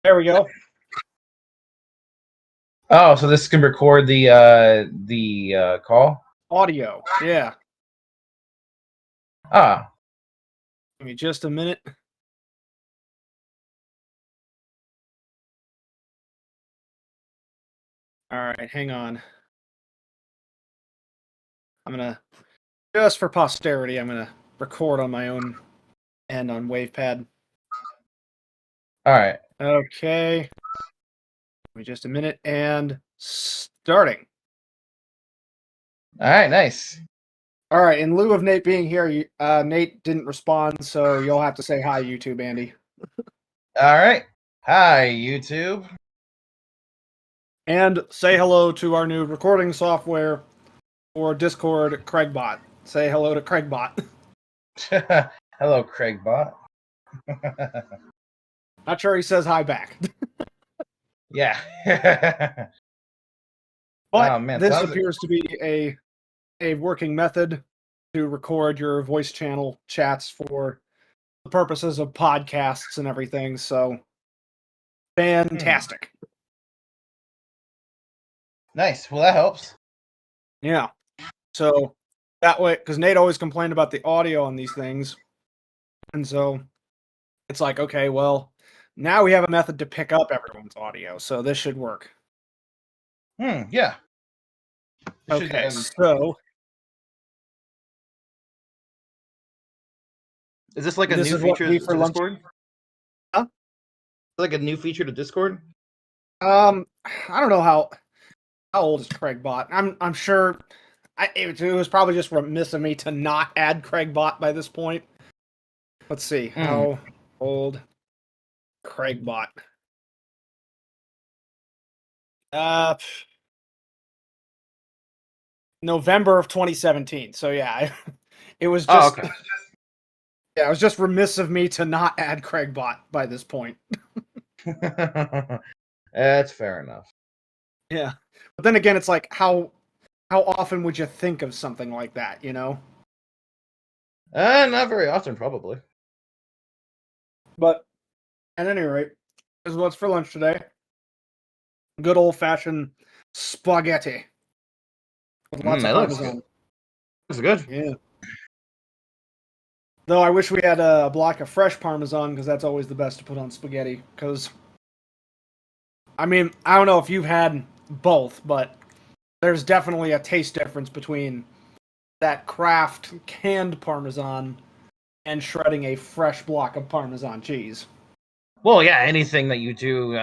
There we go. Oh, so this can record the call? Audio. Yeah. Ah. Give me just a minute. All right, hang on. I'm gonna, just for posterity, I'm gonna record on my own end on WavePad. All right. Okay. Give me just a minute and starting. All right, nice. All right, in lieu of Nate being here, Nate didn't respond, so you'll have to say hi, YouTube, Andy. All right. Hi, YouTube. And say hello to our new recording software for Discord, Craigbot. Say hello to Craigbot. Hello, Craigbot. Not sure he says hi back. Yeah. But oh, man, this appears to be a working method to record your voice channel chats for the purposes of podcasts and everything, so fantastic. Nice. Well, that helps. Yeah. So that way, because Nate always complained about the audio on these things, and so it's like, okay, well, now we have a method to pick up everyone's audio, so this should work. Yeah. Okay, so is this like a new feature to Discord? Huh? Like a new feature to Discord? I don't know how old is Craigbot. I'm sure it was probably just remiss of me to not add Craigbot by this point. Let's see, how old Craigbot? November of 2017. So yeah, it was just okay. Yeah, it was just remiss of me to not add Craigbot by this point. That's fair enough. Yeah. But then again, it's like how often would you think of something like that, you know? Not very often, probably. But at any rate, this is what's for lunch today. Good old-fashioned spaghetti. With lots of Parmesan. That's good. Yeah. Though I wish we had a block of fresh Parmesan, because that's always the best to put on spaghetti. Because, I mean, I don't know if you've had both, but there's definitely a taste difference between that Kraft canned Parmesan and shredding a fresh block of Parmesan cheese. Well, yeah, anything that you do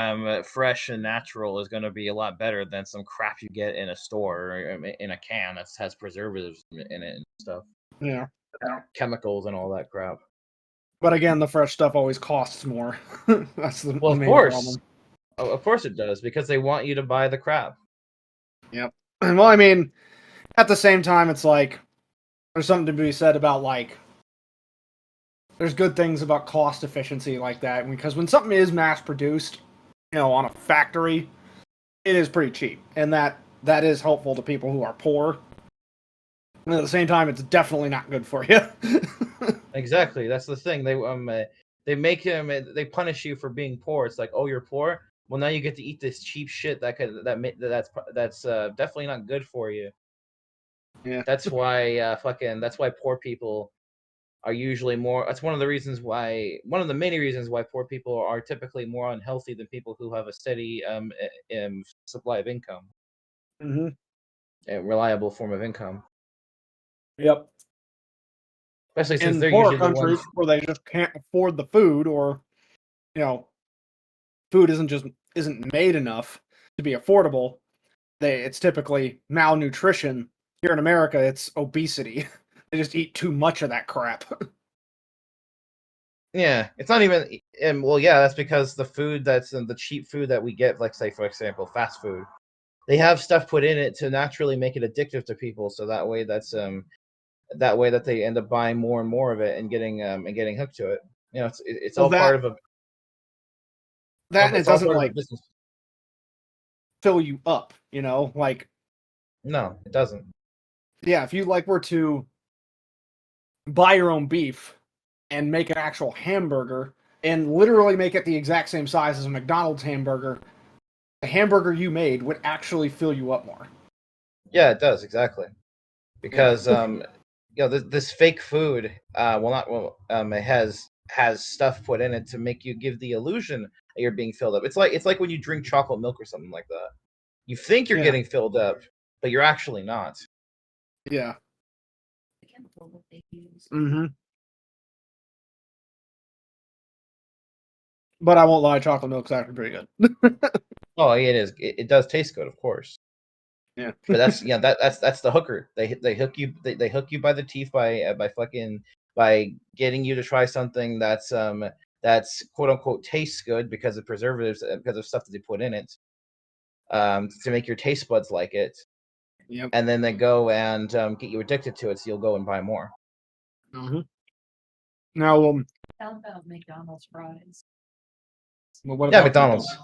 fresh and natural is going to be a lot better than some crap you get in a store or in a can that has preservatives in it and stuff. Yeah. Chemicals and all that crap. But again, the fresh stuff always costs more. That's the main problem. Of course it does, because they want you to buy the crap. Yep. Well, I mean, at the same time, it's like, there's something to be said about, like, there's good things about cost efficiency like that, because when something is mass-produced, you know, on a factory, it is pretty cheap, and that is helpful to people who are poor. And at the same time, it's definitely not good for you. Exactly, that's the thing. They make they punish you for being poor. It's like, oh, you're poor. Well, now you get to eat this cheap shit that's definitely not good for you. Yeah. That's why that's why poor people are usually more. That's one of the many reasons why poor people are typically more unhealthy than people who have a steady supply of income. Mm-hmm. A reliable form of income. Yep. Especially since in they're poorer usually countries the ones where they just can't afford the food, or, you know, food isn't made enough to be affordable. It's typically malnutrition. Here in America, it's obesity. They just eat too much of that crap. Yeah, it's not even. Well, yeah, that's because the food that's the cheap food that we get, like, say, for example, fast food, they have stuff put in it to naturally make it addictive to people, so that way that they end up buying more and more of it and getting hooked to it. You know, it's all part of a that, and it doesn't, like, business. fill you up, you know, like, no, it doesn't. Yeah, if you, like, were to buy your own beef and make an actual hamburger, and literally make it the exact same size as a McDonald's hamburger, the hamburger you made would actually fill you up more. Yeah, it does exactly. Because this fake food, it has stuff put in it to make you give the illusion that you're being filled up. It's like when you drink chocolate milk or something like that. You think you're getting filled up, but you're actually not. Yeah. The chemical that they use. Mm-hmm. But I won't lie, chocolate milk's actually pretty good. Oh, it is. It does taste good, of course. Yeah. But that's that's the hooker. They hook you they hook you by the teeth by getting you to try something that's quote unquote tastes good because of preservatives, because of stuff that they put in it, to make your taste buds like it. Yep. And then they go and get you addicted to it, so you'll go and buy more. Mm-hmm. Now, How about McDonald's fries? what Yeah, about McDonald's.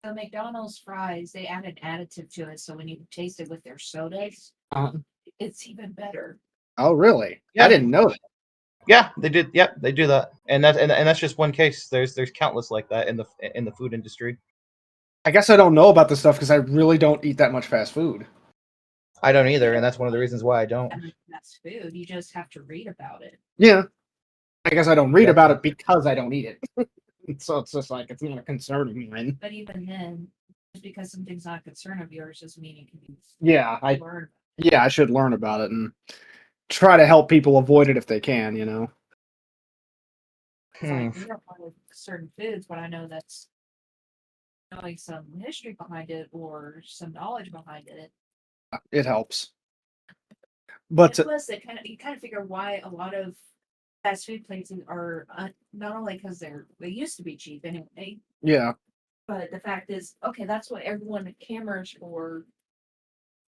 The McDonald's fries, they add an additive to it, so when you taste it with their sodas, it's even better. Oh, really? Yeah. I didn't know that. Yeah, they did. Yeah, they do that, and that's just one case. There's countless like that in the food industry. I guess I don't know about this stuff because I really don't eat that much fast food. I don't either, and that's one of the reasons why I don't. I mean, that's food. You just have to read about it. Yeah. I guess I don't read about Exactly. it because I don't eat it. So it's just like, it's not a concern of mine. But even then, just because something's not a concern of yours doesn't mean it can be Yeah, learned. I should learn about it and try to help people avoid it if they can, you know? It's like, we don't know certain foods, but I know that's knowing some history behind it or some knowledge behind it. It helps. But Plus, you kind of figure why a lot of fast food places are not only because they used to be cheap anyway, yeah. but the fact is, okay, that's what everyone clamours for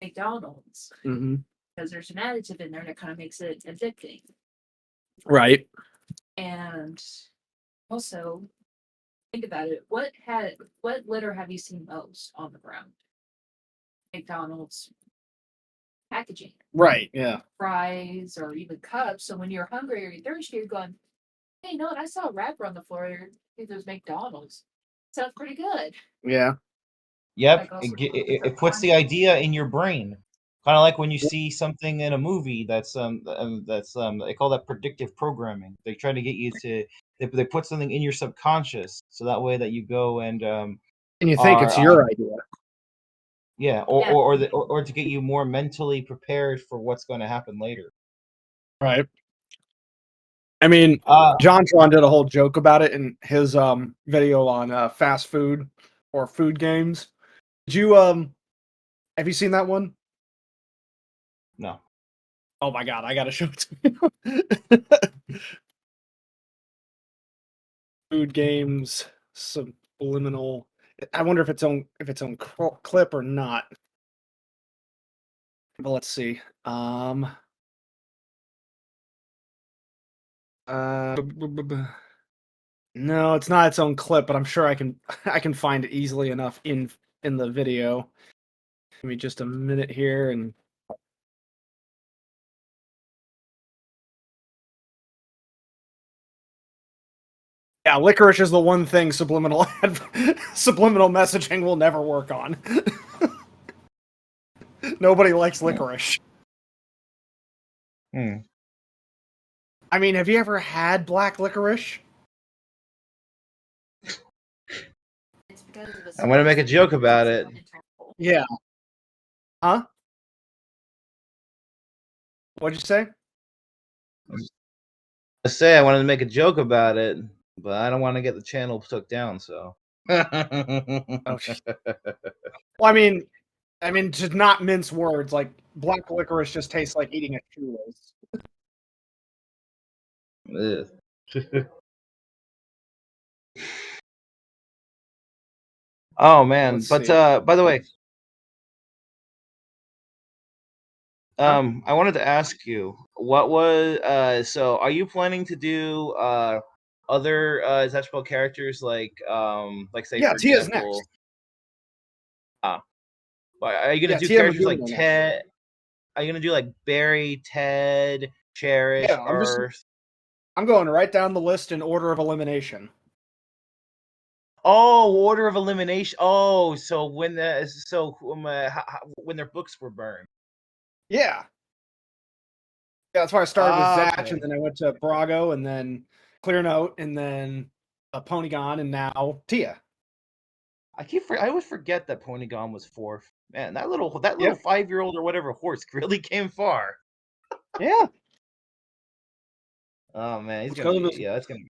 McDonald's Mm-hmm. because there's an additive in there that kind of makes it addicting. Right. And also, think about it. What litter have you seen most on the ground? McDonald's packaging, Right. Yeah. fries, or even cups. So when you're hungry or you're thirsty, you're going, "Hey, no, I saw a wrapper on the floor. It was McDonald's. Sounds pretty good." Yeah. Yep, Like also it puts the idea in your brain, kind of like when you see something in a movie that's they call that predictive programming. They try to get you to they put something in your subconscious, so that way that you go and And you think are it's your idea. yeah, or to get you more mentally prepared for what's going to happen later. Right. I mean, JonTron did a whole joke about it in his video on fast food or food games. Did you have you seen that one? No. Oh my god, I gotta show it to you. Food games, subliminal. I wonder if it's on clip or not. But let's see. No, it's not its own clip, but I'm sure I can find it easily enough in the video. Give me just a minute here and yeah, licorice is the one thing subliminal messaging will never work on. Nobody likes licorice. Hmm. I mean, have you ever had black licorice? it's because of the I'm gonna make a joke about it. Yeah. Huh? What'd you say? I say I wanted to make a joke about it, but I don't want to get the channel took down. So. Oh, well, I mean, to not mince words, like black licorice just tastes like eating a shoelace. Oh man, Let's but see. by the way, Huh? I wanted to ask you, what was so are you planning to do other Zetchbell characters like say Yeah, for Tia's example next. are you gonna Yeah, do Tia characters like Magoo next. Ted? Are you gonna do like Barry, Ted, Cherish, Yeah, I'm just Earth? I'm going right down the list in order of elimination. Oh, order of elimination. Oh, so when when their books were burned. Yeah. Yeah, that's why I started with Zatch, Okay. and then I went to Brago, and then Clear Note, and then Ponygon, and now Tia. I always forget that Ponygon was fourth. Man, that little Yep. 5-year-old or whatever horse really came far. Yeah. Oh man, he's It's gonna because of be that's gonna be.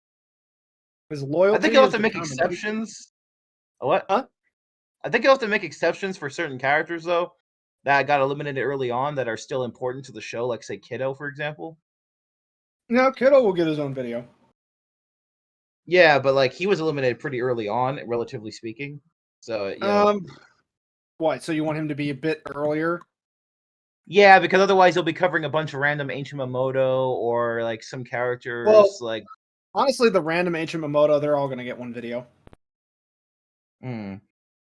his I think loyalty, you'll have his to make determination. exceptions. What? Huh? I think you'll have to make exceptions for certain characters though that got eliminated early on that are still important to the show, like say Kiddo, for example. No, Kiddo will get his own video. Yeah, but like he was eliminated pretty early on, relatively speaking. So What? So you want him to be a bit earlier? yeah, because otherwise he'll be covering a bunch of random ancient Mamoto or like some characters Well, like. honestly, the random ancient Mamoto, they're all gonna get one video.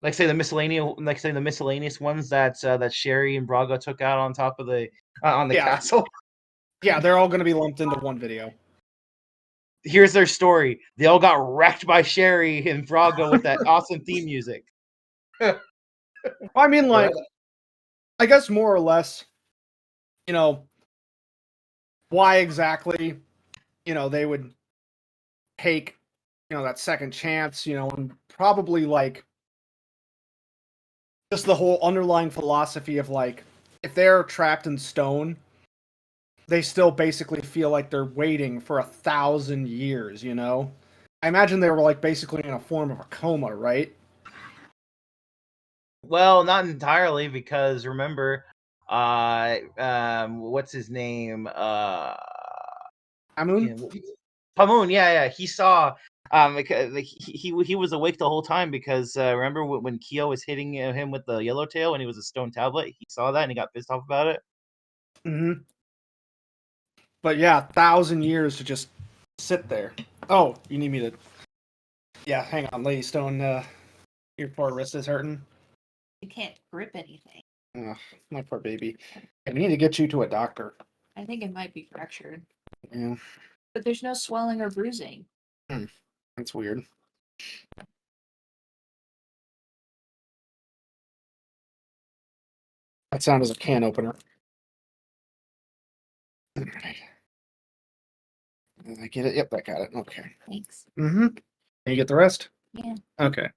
Like say the miscellaneous ones that Sherry and Braga took out on top of the on the Yeah. castle. Yeah, they're all gonna be lumped into one video. Here's their story. They all got wrecked by Sherry and Braga with that awesome theme music. I mean, like, I guess more or less, why exactly, they would take, that second chance, and probably like just the whole underlying philosophy of like, if they're trapped in stone, they still basically feel like they're waiting for 1,000 years, I imagine they were like basically in a form of a coma, right? Well, not entirely because remember, what's his name? Amun? Pamoon. Yeah. He saw. Like, he was awake the whole time because remember when Kyo was hitting him with the yellow tail and he was a stone tablet. He saw that and he got pissed off about it. Mm-hmm. But yeah, 1,000 years to just sit there. Oh, you need me to. Yeah, hang on, Lady Stone. Your poor wrist is hurting. You can't grip anything. Ugh, my poor baby. I need to get you to a doctor. I think it might be fractured. Yeah. But there's no swelling or bruising. That's weird. That sound is a can opener. Alright. Did I get it? Yep, I got it. Okay. Thanks. Mm-hmm. Can you get the rest? Yeah. Okay.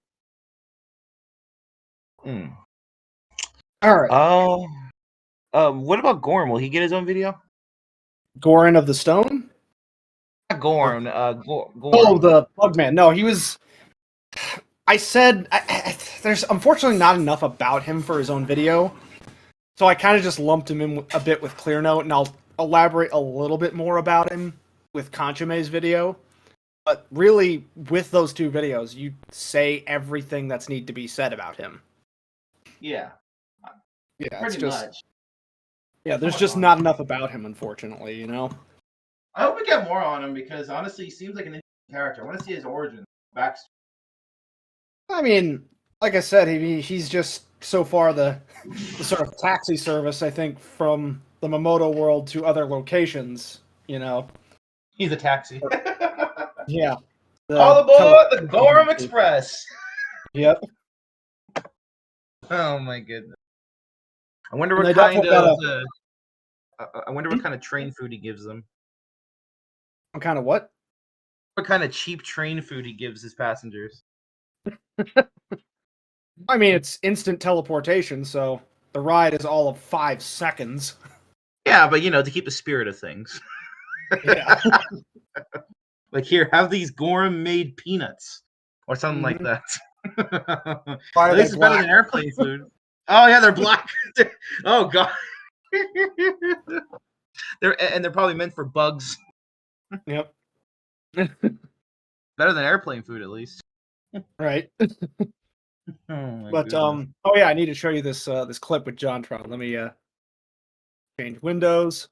Hmm. Alright. What about Gorm? Will he get his own video? Goran of the Stone? Not Gorm. Oh, Gorm. the Pugman. No, he was. I said there's unfortunately not enough about him for his own video, so I kind of just lumped him in a bit with Clear Note, and I'll elaborate a little bit more about him with Conchame's video. But really, with those two videos, you say everything that's need to be said about him. Yeah. Yeah, Pretty much. Yeah, there's just not enough about him, unfortunately. I hope we get more on him because honestly, he seems like an interesting character. I want to see his origin, backstory. I mean, like I said, he's just so far the sort of taxi service, I think, from the Mamoto world to other locations. He's a taxi. Yeah. All aboard the Gorham Express. Yep. Oh my goodness. I wonder And what they kind definitely of. I wonder what kind of train food he gives them. What kind of what? What kind of cheap train food he gives his passengers. I mean, it's instant teleportation, so the ride is all of 5 seconds. Yeah, but to keep the spirit of things. Yeah. Like here, have these Gorham-made peanuts or something like that. Why are At they least it's better black? than airplane food. Oh yeah, they're black. Oh god. They're probably meant for bugs. Yep. Better than airplane food, at least. Right. Oh my But goodness. oh yeah, I need to show you this clip with JonTron. Let me change windows.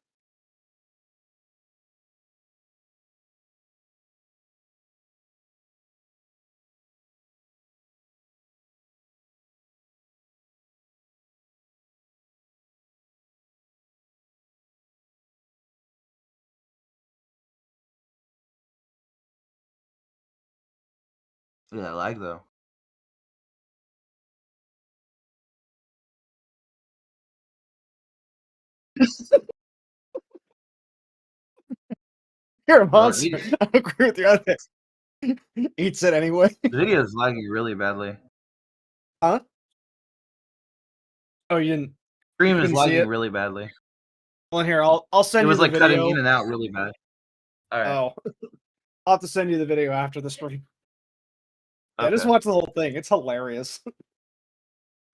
Yeah, lag though. You're a The monster. I agree with you. I think. Eats it anyway. video is lagging really badly. Huh? Oh, you didn't. Stream is couldn't see lagging it? really badly. Well, here, I'll It send you was the like cutting video. in and out really bad. All right. Oh, I'll have to send you the video after the stream. Yeah, just Okay. watch the whole thing. It's hilarious.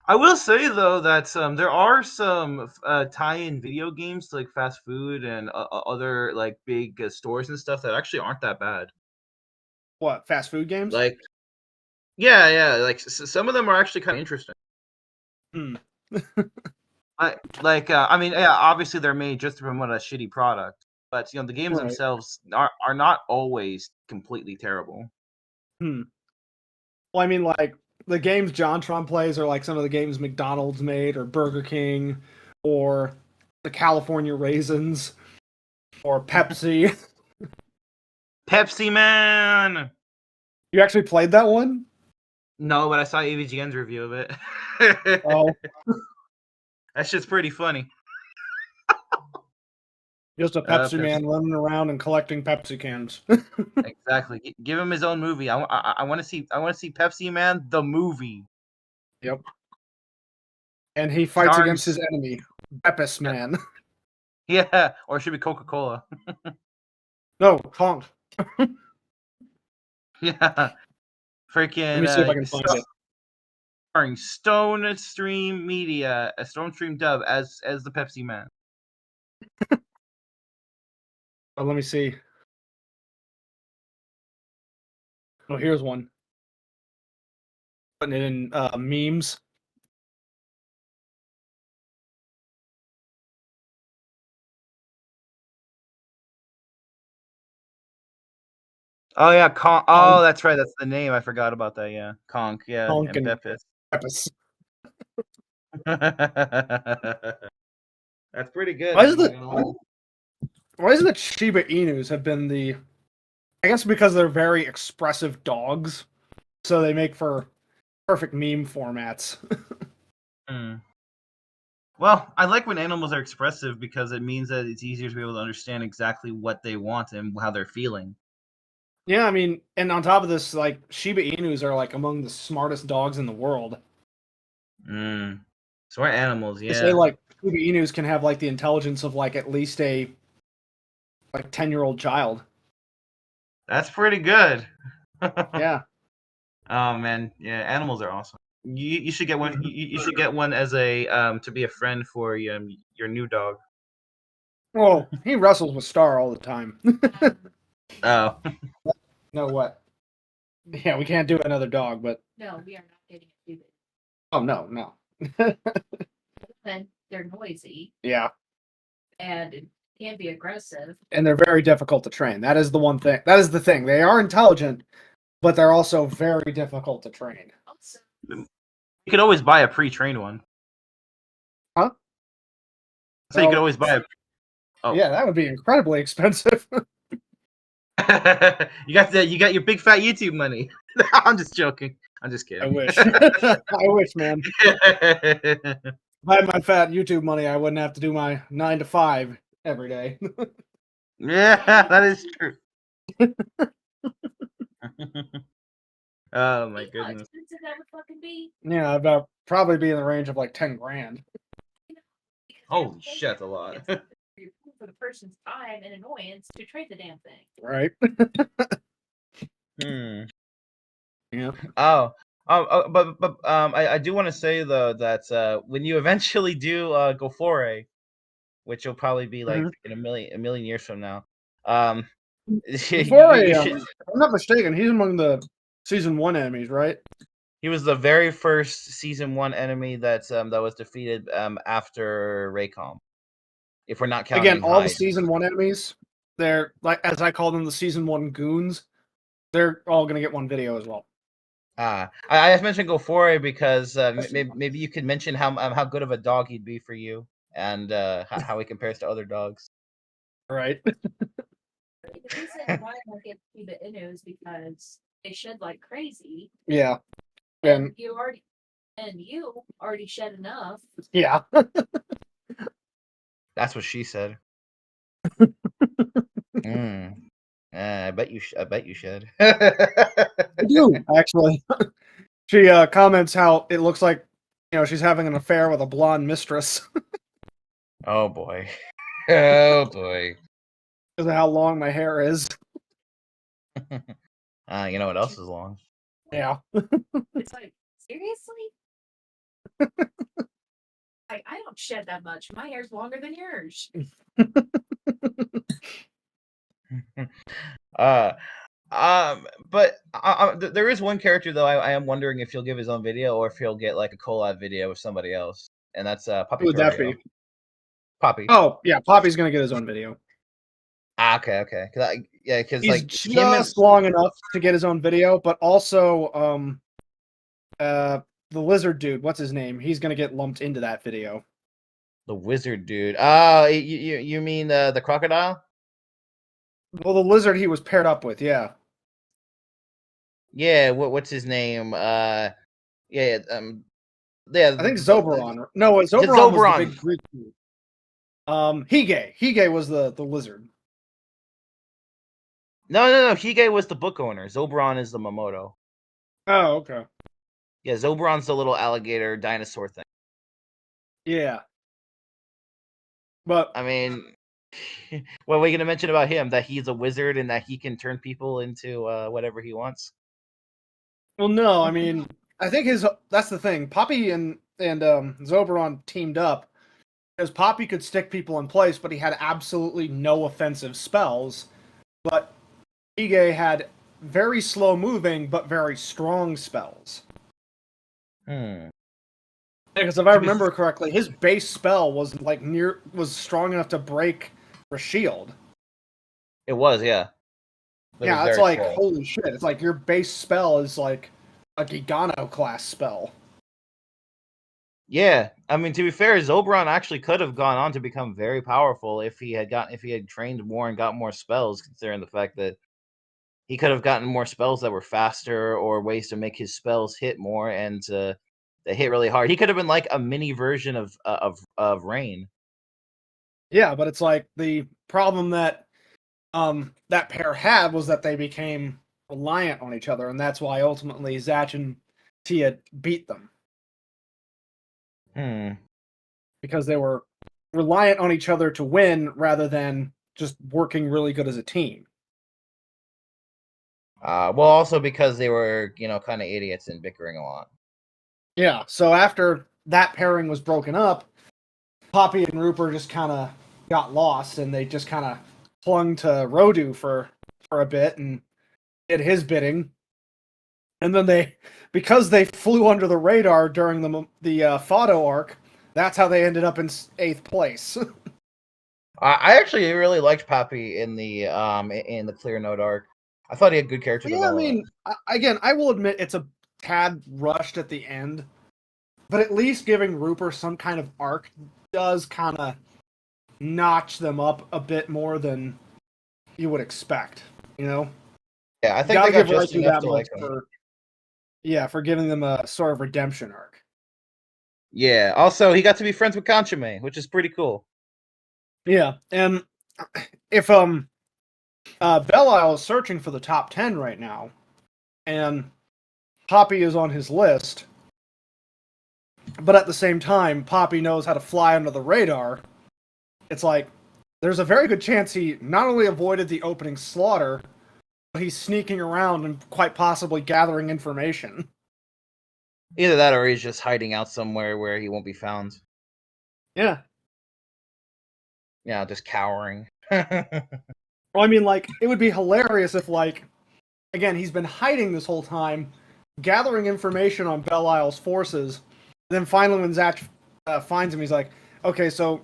I will say though that there are some tie-in video games to like fast food and other like big stores and stuff that actually aren't that bad. What, fast food games? Like, yeah, like some of them are actually kind of interesting. Hmm. I mean, yeah, obviously they're made just to promote a shitty product, but the games Right. themselves are not always completely terrible. Hmm. Well, I mean, like, the games JonTron plays are like some of the games McDonald's made, or Burger King, or the California Raisins, or Pepsi. Pepsi Man. You actually played that one? No, but I saw AVGN's review of it. Oh, That shit's pretty funny. just a Pepsi Pepsi. man running around and collecting Pepsi cans. Exactly. Give him his own movie. I want to see. I want to see Pepsi Man the movie. Yep. And he fights Starring against his enemy, Pepis Man. Yeah, or it should be Coca Cola. No, Honk. Yeah, freaking. Let me see if I can find it. Starring Stone Stream Media, a Stone Stream dub as the Pepsi Man. Oh, let me see. Oh, here's one. Putting it in memes. Oh yeah, Conk. Oh, that's right. That's the name. I forgot about that. Yeah, Conk. Yeah, Honk and and Pepis. Pepis. That's pretty good. Why is it that Shiba Inus have been the... I guess because they're very expressive dogs, so they make for perfect meme formats. Well, I like when animals are expressive because it means that it's easier to be able to understand exactly what they want and how they're feeling. Yeah, I mean, and on top of this, like, Shiba Inus are like among the smartest dogs in the world. Smart animals, They yeah. say like Shiba Inus can have like the intelligence of like at least a 10-year-old child. That's pretty good. Yeah. Oh man, yeah, animals are awesome. You should get one. You should get one as a to be a friend for your new dog. Well, he wrestles with Star all the time. Oh, No, what? Yeah, we can't do another dog, but No, we are not getting it stupid. oh no. Then they're noisy Yeah, and it can be aggressive. and they're very difficult to train. That is the one thing. That is the thing. They are intelligent, but they're also very difficult to train. Also, you could always buy a pre-trained one. Huh? So you could always buy a. Oh. Yeah, that would be incredibly expensive. You got your big fat YouTube money. I'm just joking. I'm just kidding. I wish. I wish, man. If I had my fat YouTube money, I wouldn't have to do my 9 to 5 every day. Yeah, that is true. Oh my you know how goodness. expensive that would fucking be? Yeah, about probably be in the range of like 10 grand. Because Holy that's shit, a lot. for the person's time and annoyance to train the damn thing. Right? Yeah. But I do want to say though that when you eventually do go foray, which will probably be like in a million years from now, Before you if should. I'm not mistaken, he's among the season 1 enemies, right? He was the very first season 1 enemy that was defeated after Raycom. If we're not counting Again, all the Hyde. season 1 enemies, they're like, as I call them, the season 1 goons. They're all gonna get one video as well. I just mentioned Go Foray because maybe you could mention how good of a dog he'd be for you and how he compares to other dogs. Right. The reason why I don't get Shiba Inu is because they shed like crazy. Yeah. And And you already shed enough. yeah. That's what she said. I bet you. I bet you should. I do, actually. She comments how it looks like, she's having an affair with a blonde mistress Oh boy. Oh boy. because of how long my hair is. You know what else is long? Yeah. It's like, seriously? I don't shed that much. My hair's longer than yours. uh, but there is one character though. I am wondering if he'll give his own video or if he'll get like a collab video with somebody else, and that's Poppy Who would that Torrio. be? Poppy. Oh, yeah, Poppy's gonna get his own video. Okay. Because He's like him and just long enough to get his own video, but also the lizard dude, what's his name? He's gonna get lumped into that video. the wizard dude. Oh, you mean the crocodile? Well, the lizard he was paired up with, yeah. Yeah. What's his name? Yeah. I think Zoberon. No, Zoberon was the Zoberon. big Greek dude. Hige was the lizard. No. Hige was the book owner. Zoberon is the Momoto. Oh, okay. Yeah, Zoberon's the little alligator dinosaur thing. Yeah. But I mean, what are we gonna mention about him? That he's a wizard and that he can turn people into whatever he wants. well, no, I mean, I think that's the thing. Poppy and Zoberon teamed up because Poppy could stick people in place, but he had absolutely no offensive spells. But Hige had very slow moving but very strong spells. Because if I remember correctly, his base spell was strong enough to break for shield. It was, yeah. Yeah, it's like holy shit. It's like your base spell is like a Gigano class spell. Yeah, I mean, to be fair, Zoberon actually could have gone on to become very powerful if he had trained more and got more spells, considering the fact that he could have gotten more spells that were faster or ways to make his spells hit more and they hit really hard. He could have been like a mini version of Rain. Yeah, but it's like the problem that that pair had was that they became reliant on each other, and that's why ultimately Zach and Tia beat them. Because they were reliant on each other to win rather than just working really good as a team. Well, also because they were, kind of idiots and bickering a lot. Yeah, so after that pairing was broken up, Poppy and Rupert just kind of got lost, and they just kind of clung to Rodu for a bit and did his bidding. And then because they flew under the radar during the Fado arc, that's how they ended up in 8th place. I actually really liked Poppy in the Clear Note arc. I thought he had good character development. I mean, again, I will admit it's a tad rushed at the end, but at least giving Rupert some kind of arc does kind of notch them up a bit more than you would expect, Yeah, I think they got just enough to like him. For giving them a sort of redemption arc. Yeah, also he got to be friends with Conchime, which is pretty cool. Yeah, and if Belle is searching for the top 10 right now, and Poppy is on his list, but at the same time, Poppy knows how to fly under the radar, it's like, there's a very good chance he not only avoided the opening slaughter, but he's sneaking around and quite possibly gathering information. Either that or he's just hiding out somewhere where he won't be found. Yeah. Yeah, just cowering. Well, I mean, it would be hilarious if, again, he's been hiding this whole time, gathering information on Belle Isle's forces, and then finally when Zach finds him, he's like, okay, so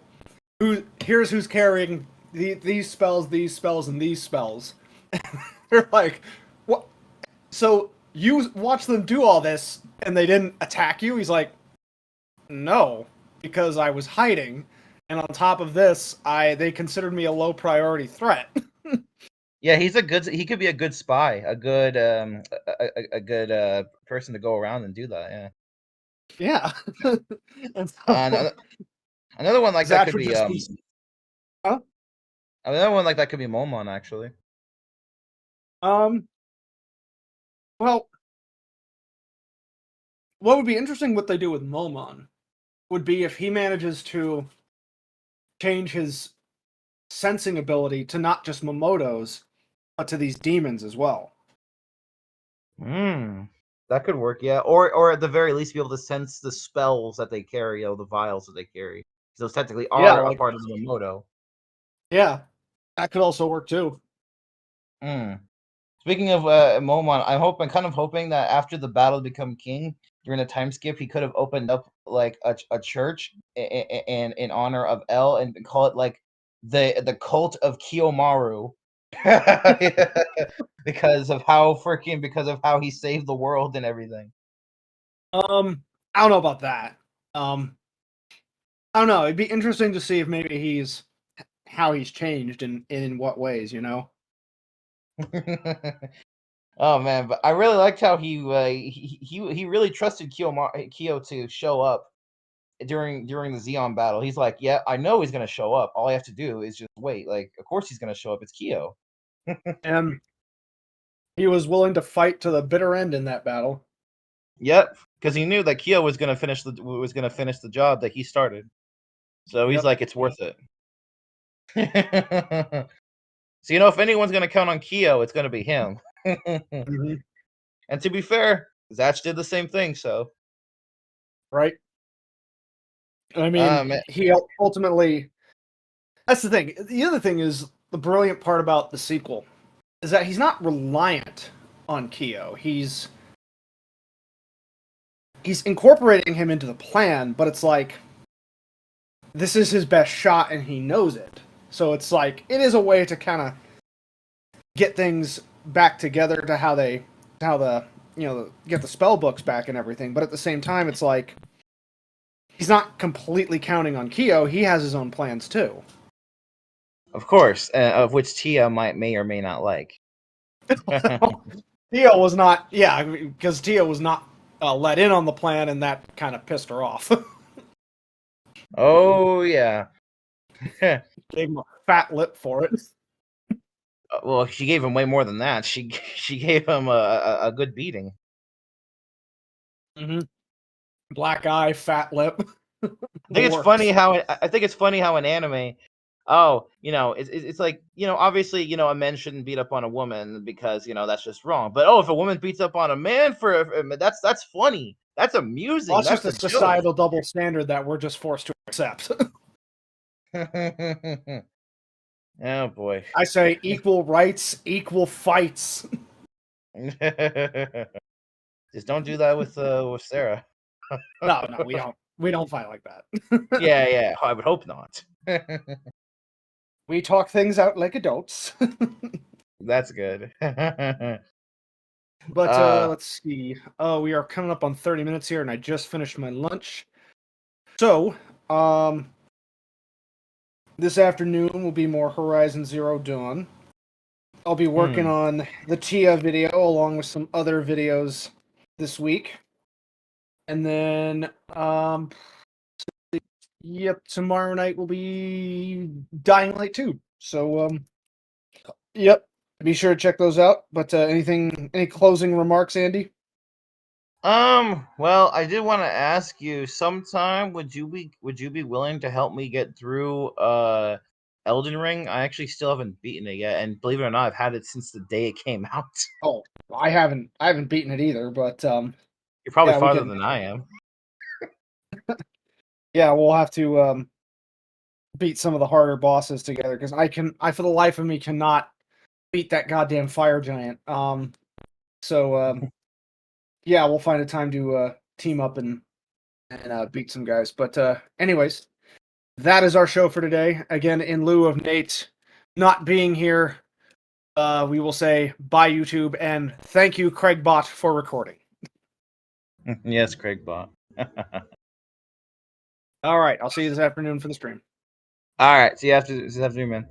here's who's carrying these spells, and these spells. They're like, what? So you watched them do all this, and they didn't attack you? He's like, no, because I was hiding, and on top of this, they considered me a low priority threat. Yeah, he could be a good spy, a good person to go around and do that. Yeah. Yeah. And so, Another one like that Zatch could would be just be, huh? another one like that could be Momon actually. Um, well, what would be interesting what they do with Momon would be if he manages to change his sensing ability to not just Momoto's, but to these demons as well. Hmm. That could work, yeah. Or at the very least be able to sense the spells that they carry, the vials that they carry. Those technically Yeah, are a like part of the Momoto. yeah, that could also work too. Hmm. Speaking of Momon, kind of hoping that after the battle to become king during the time skip, he could have opened up like a church in honor of L and call it like the cult of Kiyomaru. Because of how he saved the world and everything. I don't know about that. I don't know. It'd be interesting to see if maybe how he's changed and in what ways, you know. Oh man, but I really liked how he really trusted Kyo to show up during the Xeon battle. He's like, yeah, I know he's gonna show up. All I have to do is just wait. Like, of course he's gonna show up. It's Kyo. And he was willing to fight to the bitter end in that battle. Yep, because he knew that Kyo was gonna finish the job that he started. So he's Yep. like, it's worth it. So if anyone's gonna count on Kyo, it's gonna be him. Mm-hmm. And to be fair, Zatch did the same thing. So Right. I mean, man. he ultimately. That's the thing. The other thing is the brilliant part about the sequel is that he's not reliant on Kyo. He's incorporating him into the plan, but it's like this is his best shot and he knows it. So it's like it is a way to kind of get things back together to how the get the spell books back and everything, but at the same time it's like he's not completely counting on Kyo. He has his own plans too. Of course, of which Tia may or may not like. Tia was not, yeah, because Tia was not let in on the plan, and that kind of pissed her off. Oh yeah. Gave him a fat lip for it. Well, she gave him way more than that. She gave him a good beating. Mm-hmm. Black eye, fat lip. I think it's funny how in anime, it's like obviously a man shouldn't beat up on a woman because that's just wrong. But if a woman beats up on a man that's funny. That's amusing. Well, that's That's just a a societal double standard that we're just forced to accept. joke. Oh boy. I say equal rights, equal fights. Just don't do that with Sarah. No, we don't. We don't fight like that. Yeah, I would hope not. We talk things out like adults. That's good. But let's see. Oh, we are coming up on 30 minutes here, and I just finished my lunch. So, this afternoon will be more Horizon Zero Dawn. I'll be working on the Tia video along with some other videos this week. And then, yep, tomorrow night will be Dying Light 2. So, yep, be sure to check those out. But any closing remarks, Andy? Well, I did want to ask you, sometime would you be willing to help me get through Elden Ring? I actually still haven't beaten it yet, and believe it or not, I've had it since the day it came out. Oh, I haven't beaten it either, but You're probably yeah, farther than I am. yeah, we'll have to beat some of the harder bosses together because I for the life of me cannot beat that goddamn fire giant. Yeah, we'll find a time to team up and beat some guys. But anyways, that is our show for today. Again, in lieu of Nate not being here, we will say bye YouTube and thank you Craigbot for recording. Yes, Craigbot. All right, I'll see you this afternoon for the stream. All right, see you after this afternoon, man.